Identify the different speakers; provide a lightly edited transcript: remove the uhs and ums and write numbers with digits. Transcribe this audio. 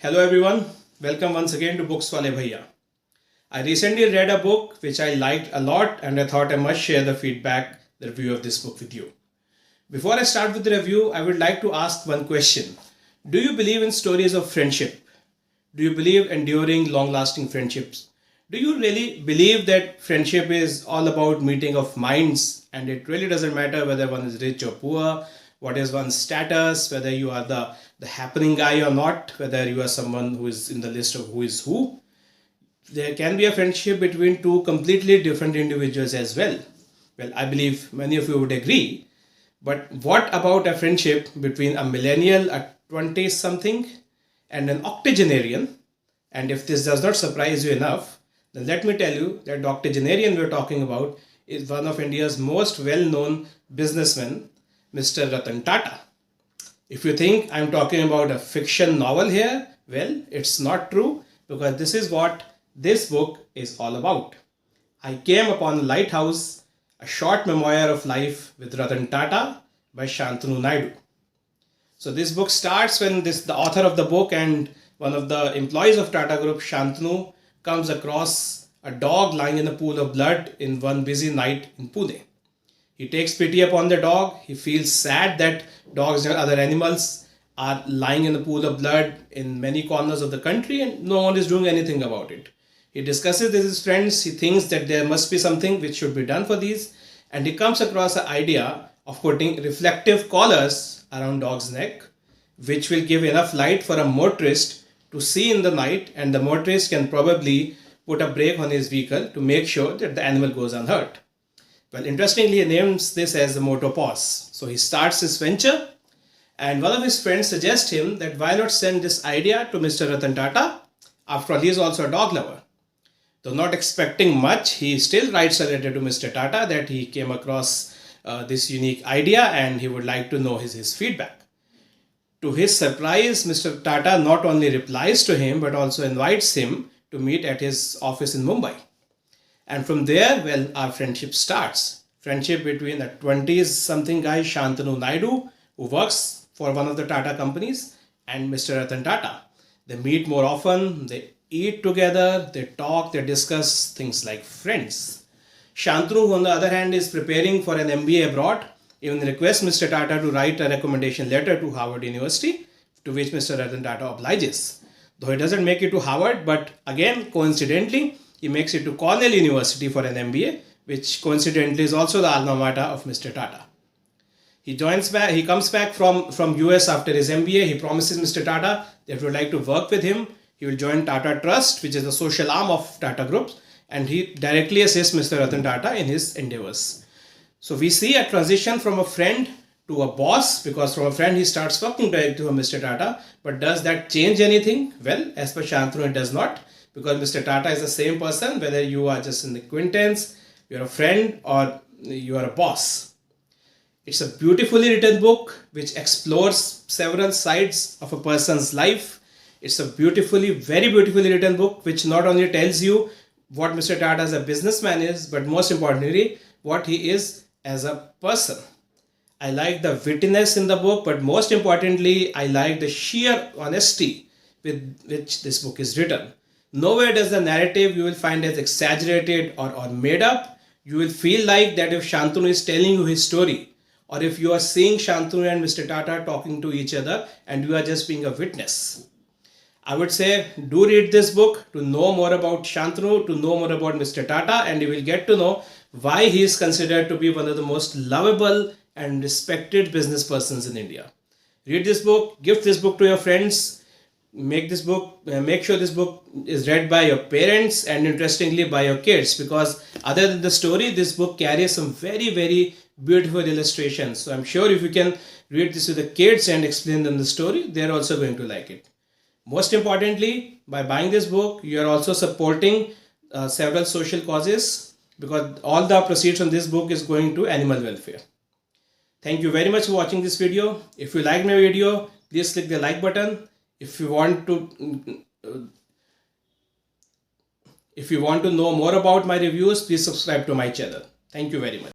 Speaker 1: Hello everyone, welcome once again to Books Wale Bhaiya. I recently read a book which I liked a lot and I thought I must share the feedback, the review of this book with you. Before I start with the review, I would like to ask one question. Do you believe in stories of friendship? Do you believe enduring long-lasting friendships? Do you really believe that friendship is all about meeting of minds and it really doesn't matter whether one is rich or poor, what is one's status, whether you are the happening guy or not, whether you are someone who is in the list of who is who? There can be a friendship between two completely different individuals as well. Well, I believe many of you would agree. But what about a friendship between a millennial, a 20-something, and an octogenarian? And if this does not surprise you enough, then let me tell you that the octogenarian we're talking about is one of India's most well-known businessmen, Mr. Ratan Tata. If you think I'm talking about a fiction novel here, well, it's not true because this is what this book is all about. I came upon Lighthouse, a short memoir of life with Ratan Tata by Shantanu Naidu. So this book starts when the author of the book and one of the employees of Tata Group, Shantanu, comes across a dog lying in a pool of blood in one busy night in Pune. He takes pity upon the dog. He feels sad that dogs and other animals are lying in a pool of blood in many corners of the country and no one is doing anything about it. He discusses this with his friends. He thinks that there must be something which should be done for these, and he comes across the idea of putting reflective collars around dog's neck, which will give enough light for a motorist to see in the night, and the motorist can probably put a brake on his vehicle to make sure that the animal goes unhurt. Well, interestingly, he names this as the motor pause. So he starts his venture, and one of his friends suggests him that why not send this idea to Mr. Ratan Tata? After all, he is also a dog lover. Though not expecting much, he still writes a letter to Mr. Tata that he came across this unique idea and he would like to know his feedback. To his surprise, Mr. Tata not only replies to him but also invites him to meet at his office in Mumbai. And from there, well, our friendship starts. Friendship between a 20s-something guy, Shantanu Naidu, who works for one of the Tata companies, and Mr. Ratan Tata. They meet more often, they eat together, they talk, they discuss things like friends. Shantanu, on the other hand, is preparing for an MBA abroad. Even requests Mr. Tata to write a recommendation letter to Harvard University, to which Mr. Ratan Tata obliges. Though he doesn't make it to Harvard, but again, coincidentally, he makes it to Cornell University for an MBA, which coincidentally is also the alma mater of Mr. Tata. He comes back from US after his MBA. He promises Mr. Tata that if you would like to work with him, he will join Tata Trust, which is the social arm of Tata Group, and he directly assists Mr. Ratan Tata in his endeavors. So we see a transition from a friend to a boss, because from a friend he starts working directly to Mr. Tata. But does that change anything? Well, as per Shantanu, it does not, because Mr. Tata is the same person whether you are just an acquaintance, you're a friend, or you are a boss. It's a beautifully written book which explores several sides of a person's life. It's a very beautifully written book which not only tells you what Mr. Tata as a businessman is, but most importantly, what he is as a person. I like the wittiness in the book, but most importantly, I like the sheer honesty with which this book is written. Nowhere does the narrative you will find as exaggerated or made up. You will feel like that if Shantanu is telling you his story, or if you are seeing Shantanu and Mr. Tata talking to each other and you are just being a witness. I would say do read this book to know more about Shantanu, to know more about Mr. Tata, and you will get to know why he is considered to be one of the most lovable and respected business persons in India. Read this book, gift this book to your friends. Make sure this book is read by your parents and interestingly by your kids, because other than the story, this book carries some very beautiful illustrations. So I'm sure if you can read this with the kids and explain them the story, they're also going to like it. Most importantly, by buying this book, you are also supporting several social causes, because all the proceeds from this book is going to animal welfare. Thank you very much for watching this video. If you liked my video, please click the like button. If you want to know more about my reviews, please subscribe to my channel. Thank you very much.